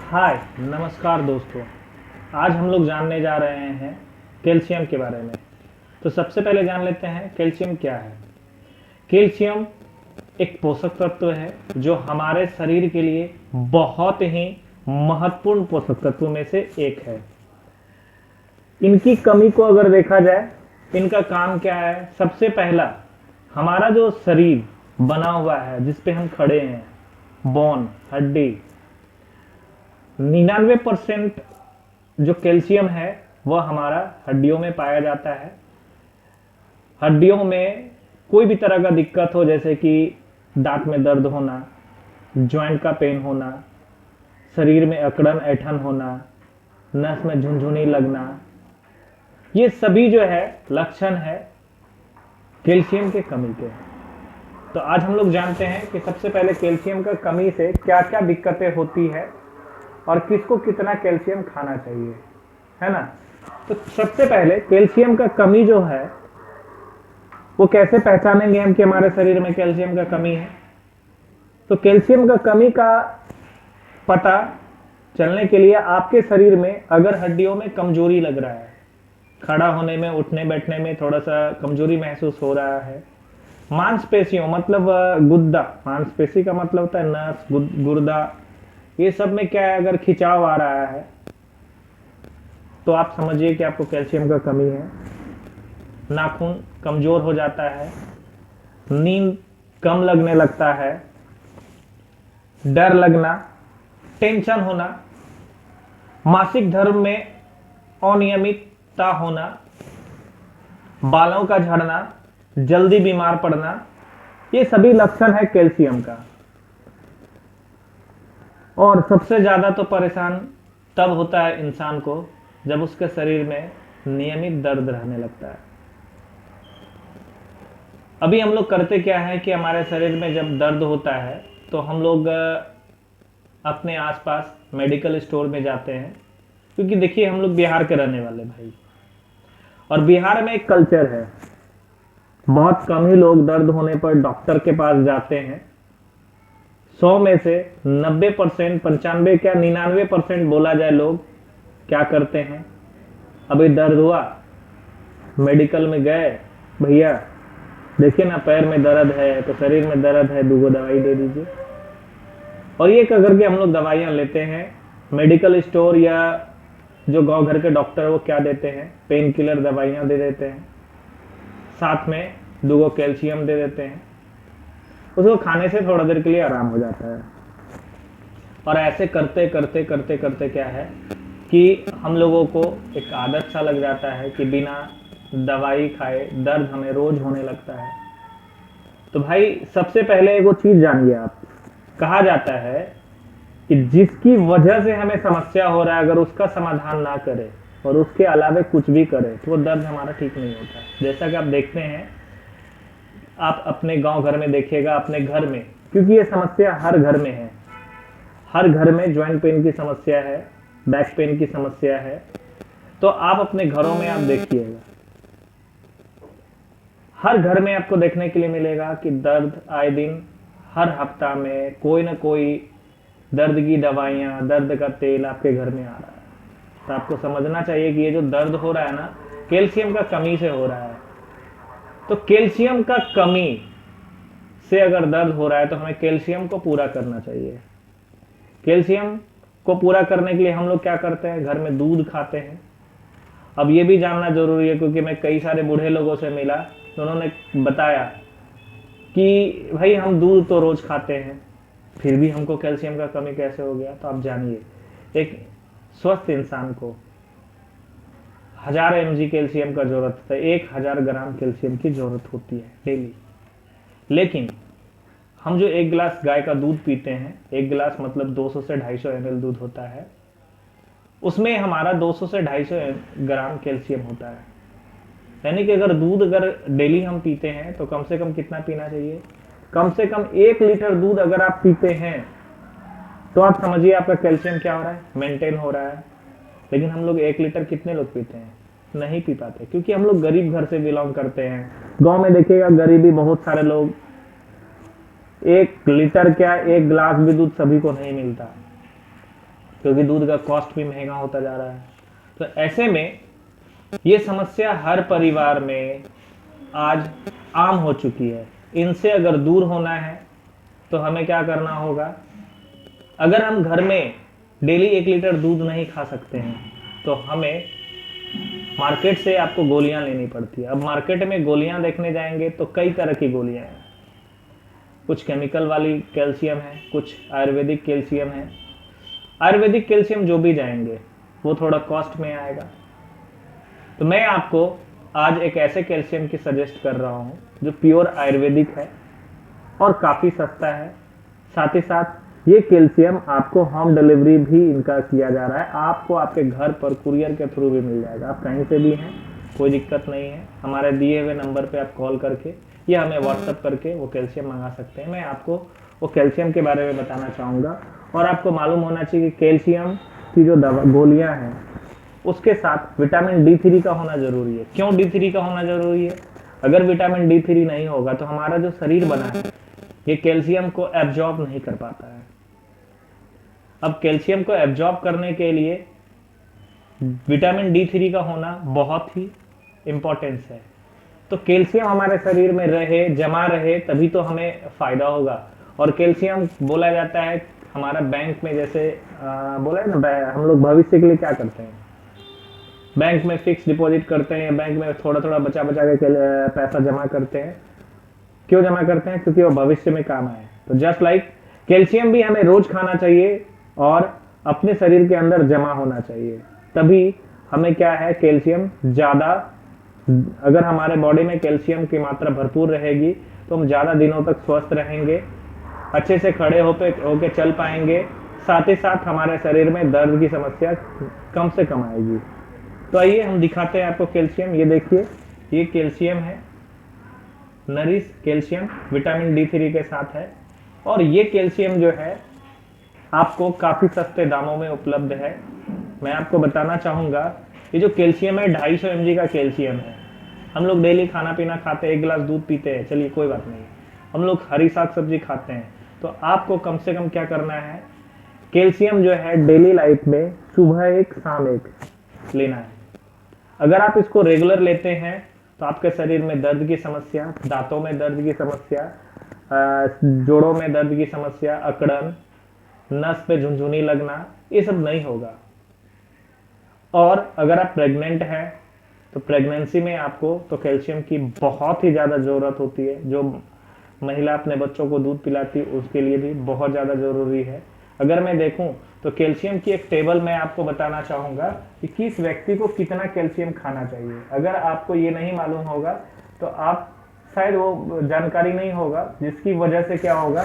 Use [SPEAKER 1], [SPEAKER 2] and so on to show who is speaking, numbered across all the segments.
[SPEAKER 1] हाय नमस्कार दोस्तों। आज हम लोग जानने जा रहे हैं कैल्शियम के बारे में। तो सबसे पहले जान लेते हैं कैल्शियम क्या है। कैल्शियम एक पोषक तत्व है जो हमारे शरीर के लिए बहुत ही महत्वपूर्ण पोषक तत्व में से एक है। इनकी कमी को अगर देखा जाए, इनका काम क्या है। सबसे पहला, हमारा जो शरीर बना हुआ है जिस पे हम खड़े हैं, बोन हड्डी, 99% जो कैल्शियम है वह हमारा हड्डियों में पाया जाता है। हड्डियों में कोई भी तरह का दिक्कत हो, जैसे कि दांत में दर्द होना, जॉइंट का पेन होना, शरीर में अकड़न ऐठन होना, नस में झुनझुनी लगना, ये सभी जो है लक्षण है कैल्शियम के कमी के। तो आज हम लोग जानते हैं कि सबसे पहले कैल्शियम का कमी से क्या क्या दिक्कतें होती है और किसको कितना कैल्शियम खाना चाहिए, है ना। तो सबसे पहले कैल्शियम का कमी जो है वो कैसे पहचानेंगे हम कि हमारे शरीर में कैल्शियम का कमी है। तो कैल्शियम का कमी का पता चलने के लिए आपके शरीर में अगर हड्डियों में कमजोरी लग रहा है, खड़ा होने में, उठने बैठने में थोड़ा सा कमजोरी महसूस हो रहा है, मांसपेशियों मतलब गुद्दा, मांसपेशी का मतलब होता है नस, गुर्दा, ये सब में क्या है, अगर खिंचाव आ रहा है तो आप समझिए कि आपको कैल्शियम का कमी है। नाखून कमजोर हो जाता है, नींद कम लगने लगता है, डर लगना, टेंशन होना, मासिक धर्म में अनियमितता होना, बालों का झड़ना, जल्दी बीमार पड़ना, ये सभी लक्षण है कैल्शियम का। और सबसे ज्यादा तो परेशान तब होता है इंसान को जब उसके शरीर में नियमित दर्द रहने लगता है। अभी हम लोग करते क्या है कि हमारे शरीर में जब दर्द होता है तो हम लोग अपने आसपास मेडिकल स्टोर में जाते हैं, क्योंकि देखिए हम लोग बिहार के रहने वाले भाई, और बिहार में एक कल्चर है, बहुत कम ही लोग दर्द होने पर डॉक्टर के पास जाते हैं। 100 में से 90%, 95 क्या 99% बोला जाए, लोग क्या करते हैं, अभी दर्द हुआ, मेडिकल में गए, भैया देखिए ना पैर में दर्द है, तो शरीर में दर्द है, 2 दवाई दे दीजिए। और ये कर करके हम लोग दवाइयाँ लेते हैं। मेडिकल स्टोर या जो गांव घर के डॉक्टर वो क्या देते हैं, पेन किलर दवाइयाँ दे देते हैं, साथ में 2 कैल्शियम दे देते हैं। उसको खाने से थोड़ा देर के लिए आराम हो जाता है। और ऐसे करते करते करते करते क्या है कि हम लोगों को एक आदत सा लग जाता है कि बिना दवाई खाए दर्द हमें रोज होने लगता है। तो भाई सबसे पहले एक वो चीज जानिए आप, कहा जाता है कि जिसकी वजह से हमें समस्या हो रहा है अगर उसका समाधान ना करे और उसके अलावे कुछ भी करे तो वो दर्द हमारा ठीक नहीं होता। जैसा कि आप देखते हैं, आप अपने गांव घर में देखिएगा, अपने घर में, क्योंकि ये समस्या हर घर में है, हर घर में जॉइंट पेन की समस्या है, बैक पेन की समस्या है। तो आप अपने घरों में आप देखिएगा, हर घर में आपको देखने के लिए मिलेगा कि दर्द आए दिन, हर हफ्ता में कोई ना कोई दर्द की दवाइयाँ, दर्द का तेल आपके घर में आ रहा है। तो आपको समझना चाहिए कि ये जो दर्द हो रहा है ना, कैल्शियम का कमी से हो रहा है। तो कैल्शियम का कमी से अगर दर्द हो रहा है तो हमें कैल्शियम को पूरा करना चाहिए। कैल्शियम को पूरा करने के लिए हम लोग क्या करते हैं, घर में दूध खाते हैं। अब ये भी जानना जरूरी है, क्योंकि मैं कई सारे बूढ़े लोगों से मिला तो उन्होंने बताया कि भाई हम दूध तो रोज खाते हैं फिर भी हमको कैल्शियम का कमी कैसे हो गया। तो आप जानिए, एक स्वस्थ इंसान को 1000 mg कैल्शियम का जरूरत है, 1000 ग्राम कैल्शियम की जरूरत होती है डेली। लेकिन हम जो 1 गिलास गाय का दूध पीते हैं, 1 गिलास मतलब 200 से 250 ml दूध होता है, उसमें हमारा 200 से 250 ग्राम कैल्शियम होता है। यानी कि अगर दूध अगर डेली हम पीते हैं तो कम से कम कितना पीना चाहिए, कम से कम 1 लीटर दूध अगर आप पीते हैं तो आप समझिए आपका कैल्शियम क्या हो रहा है, मेंटेन हो रहा है। लेकिन हम लोग 1 लीटर कितने लोग पीते हैं, नहीं पी पाते, क्योंकि हम लोग गरीब घर से बिलोंग करते हैं। गांव में देखिएगा गरीबी, बहुत सारे लोग 1 लीटर क्या 1 गिलास भी दूध सभी को नहीं मिलता। क्योंकि दूध का कॉस्ट भी महंगा होता जा रहा है। तो ऐसे में ये समस्या हर परिवार में आज आम हो चुकी है। इनसे अगर दूर होना है तो हमें क्या करना होगा? अगर हम घर में डेली 1 लीटर दूध नहीं खा सकते हैं तो हमें मार्केट से आपको गोलियां लेनी पड़ती है। अब मार्केट में गोलियां देखने जाएंगे तो कई तरह की गोलियां हैं। कुछ केमिकल वाली कैल्शियम है, कुछ आयुर्वेदिक कैल्शियम है। आयुर्वेदिक कैल्शियम जो भी जाएंगे वो थोड़ा कॉस्ट में आएगा। तो मैं आपको आज एक ऐसे कैल्शियम की सजेस्ट कर रहा हूँ जो प्योर आयुर्वेदिक है और काफ़ी सस्ता है। साथ ही साथ ये कैल्शियम आपको होम डिलीवरी भी इनका किया जा रहा है। आपको आपके घर पर कुरियर के थ्रू भी मिल जाएगा। आप कहीं से भी हैं, कोई दिक्कत नहीं है। हमारे दिए हुए नंबर पे आप कॉल करके या हमें व्हाट्सअप करके वो कैल्शियम मंगा सकते हैं। मैं आपको वो कैल्शियम के बारे में बताना चाहूँगा। और आपको मालूम होना चाहिए कि कैल्शियम की जो गोलियाँ हैं उसके साथ विटामिन D3 का होना जरूरी है। क्यों D3 का होना जरूरी है? अगर विटामिन D3 नहीं होगा तो हमारा जो शरीर बना है ये कैल्शियम को एब्जॉर्ब नहीं कर पाता है। अब कैल्शियम को एब्जॉर्ब करने के लिए विटामिन D3 का होना बहुत ही इंपॉर्टेंस है। तो कैल्शियम हमारे शरीर में रहे, जमा रहे, तभी तो हमें फायदा होगा। और कैल्शियम बोला जाता है हमारा बैंक में, जैसे बोला है ना, हम लोग भविष्य के लिए क्या करते हैं, बैंक में फिक्स डिपॉजिट करते हैं, बैंक में थोड़ा थोड़ा बचा बचा के पैसा जमा करते हैं। क्यों जमा करते हैं? क्योंकि वो भविष्य में काम आए। तो जस्ट लाइक कैल्शियम भी हमें रोज खाना चाहिए और अपने शरीर के अंदर जमा होना चाहिए। तभी हमें क्या है, कैल्शियम ज्यादा, अगर हमारे बॉडी में कैल्शियम की मात्रा भरपूर रहेगी तो हम ज्यादा दिनों तक स्वस्थ रहेंगे, अच्छे से खड़े होके चल पाएंगे। साथ ही साथ हमारे शरीर में दर्द की समस्या कम से कम आएगी। तो आइए हम दिखाते हैं आपको कैल्शियम। ये देखिए, ये कैल्शियम है, नरिश कैल्शियम विटामिन D3 के साथ है। और ये कैल्शियम जो है आपको काफ़ी सस्ते दामों में उपलब्ध है। मैं आपको बताना चाहूँगा, ये जो कैल्शियम है 250 mg का कैल्शियम है। हम लोग डेली खाना पीना खाते हैं, 1 गिलास दूध पीते हैं, चलिए कोई बात नहीं, हम लोग हरी साग सब्जी खाते हैं। तो आपको कम से कम क्या करना है, कैल्शियम जो है डेली लाइफ में सुबह 1 शाम 1 लेना है। अगर आप इसको रेगुलर लेते हैं तो आपके शरीर में दर्द की समस्या, दांतों में दर्द की समस्या, जोड़ों में दर्द की समस्या, अकड़न, नस पे झुनझुनी लगना, ये सब नहीं होगा। और अगर आप प्रेग्नेंट हैं तो प्रेगनेंसी में आपको तो कैल्शियम की बहुत ही ज़्यादा ज़रूरत होती है। जो महिला अपने बच्चों को दूध पिलाती है उसके लिए भी बहुत ज़्यादा ज़रूरी है। अगर मैं देखूं तो कैल्शियम की एक टेबल मैं आपको बताना चाहूँगा कि किस व्यक्ति को कितना कैल्शियम खाना चाहिए। अगर आपको ये नहीं मालूम होगा तो आप शायद वो जानकारी नहीं होगा, जिसकी वजह से क्या होगा,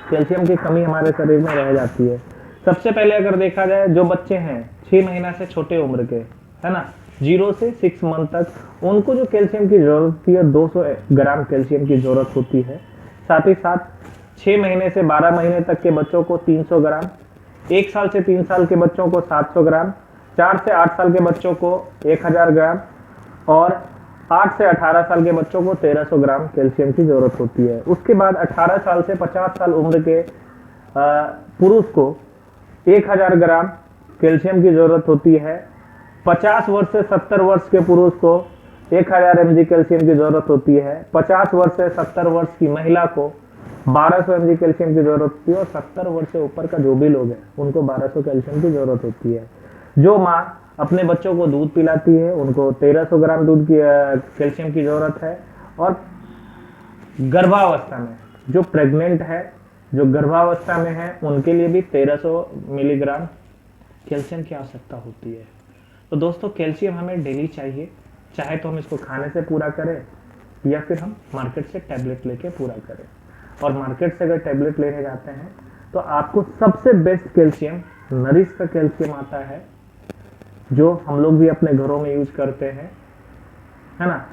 [SPEAKER 1] कैल्शियम की कमी हमारे शरीर में रह जाती है। सबसे पहले अगर देखा जाए, जो बच्चे हैं 6 महीना से छोटे उम्र के, है ना, 0 से 6 मंथ तक, उनको जो कैल्शियम की जरूरत होती है 200 ग्राम कैल्शियम की जरूरत होती है। साथ ही साथ 6 महीने से 12 महीने तक के बच्चों को 300 ग्राम, 1 साल से 3 साल के बच्चों को 700 ग्राम, 4 से 8 साल के बच्चों को 1000 ग्राम और 8 से 18 साल के बच्चों को 1300 ग्राम कैल्शियम की जरूरत होती है। उसके बाद 18 साल से 50 साल उम्र के पुरुष को 1000 ग्राम कैल्शियम की जरूरत होती है। 50 वर्ष से 70 वर्ष के पुरुष को 1000 mg कैल्शियम की जरूरत होती है। 50 वर्ष से 70 वर्ष की महिला को 1200 mg कैल्शियम की जरूरत होती है। और 70 वर्ष से ऊपर का जो भी लोग हैं उनको 1200 कैल्शियम की जरूरत होती है। जो माँ अपने बच्चों को दूध पिलाती है उनको 1300 ग्राम दूध की कैल्शियम की जरूरत है। और गर्भावस्था में जो प्रेग्नेंट है, जो गर्भावस्था में है, उनके लिए भी 1300 मिलीग्राम कैल्शियम की आवश्यकता होती है। तो दोस्तों, कैल्शियम हमें डेली चाहिए, चाहे तो हम इसको खाने से पूरा करें या फिर हम मार्केट से टैबलेट लेके पूरा करें। और मार्केट से अगर टैबलेट लेने जाते हैं तो आपको सबसे बेस्ट कैल्शियम नरिश का कैल्शियम आता है, जो हम लोग भी अपने घरों में यूज करते हैं, है ना।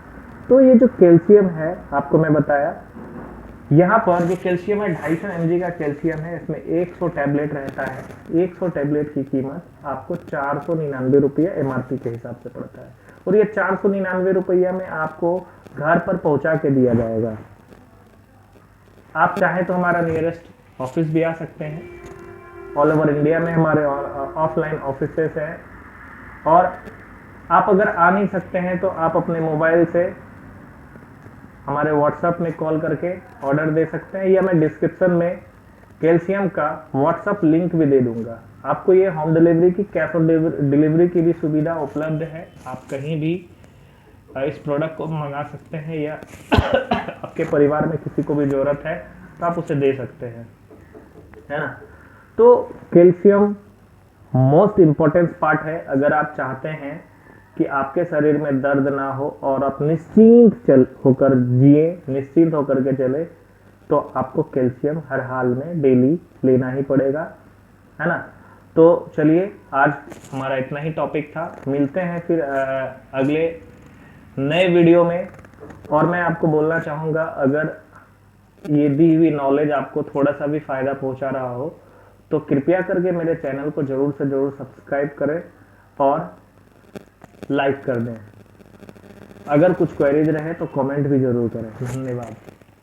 [SPEAKER 1] तो ये जो कैल्शियम है आपको मैं बताया, यहाँ पर जो कैल्शियम है 250 mg का कैल्शियम है, इसमें 100 टैबलेट रहता है। 100 टैबलेट की कीमत आपको 499 रुपया MRP के हिसाब से पड़ता है। और ये 499 रुपया में आपको घर पर पहुंचा के दिया जाएगा। आप चाहे तो हमारा नियरेस्ट ऑफिस भी आ सकते हैं, ऑल ओवर इंडिया में हमारे ऑफलाइन ऑफिसेस हैं। और आप अगर आ नहीं सकते हैं तो आप अपने मोबाइल से हमारे व्हाट्सएप में कॉल करके ऑर्डर दे सकते हैं, या मैं डिस्क्रिप्शन में कैल्शियम का व्हाट्सएप लिंक भी दे दूंगा। आपको ये होम डिलीवरी की, कैश ऑन डिलीवरी की भी सुविधा उपलब्ध है। आप कहीं भी इस प्रोडक्ट को मंगा सकते हैं, या आपके परिवार में किसी को भी ज़रूरत है तो आप उसे दे सकते हैं, है ना। तो कैल्शियम मोस्ट इम्पोर्टेंट पार्ट है। अगर आप चाहते हैं कि आपके शरीर में दर्द ना हो और आप निश्चिंत होकर जिए, निश्चिंत होकर के चले, तो आपको कैल्शियम हर हाल में डेली लेना ही पड़ेगा, है ना। तो चलिए, आज हमारा इतना ही टॉपिक था। मिलते हैं फिर अगले नए वीडियो में। और मैं आपको बोलना चाहूँगा, अगर ये दी हुई नॉलेज आपको थोड़ा सा भी फायदा पहुंचा रहा हो तो कृपया करके मेरे चैनल को जरूर से जरूर सब्सक्राइब करें और लाइक कर दें। अगर कुछ क्वेरीज रहे तो कमेंट भी जरूर करें। धन्यवाद।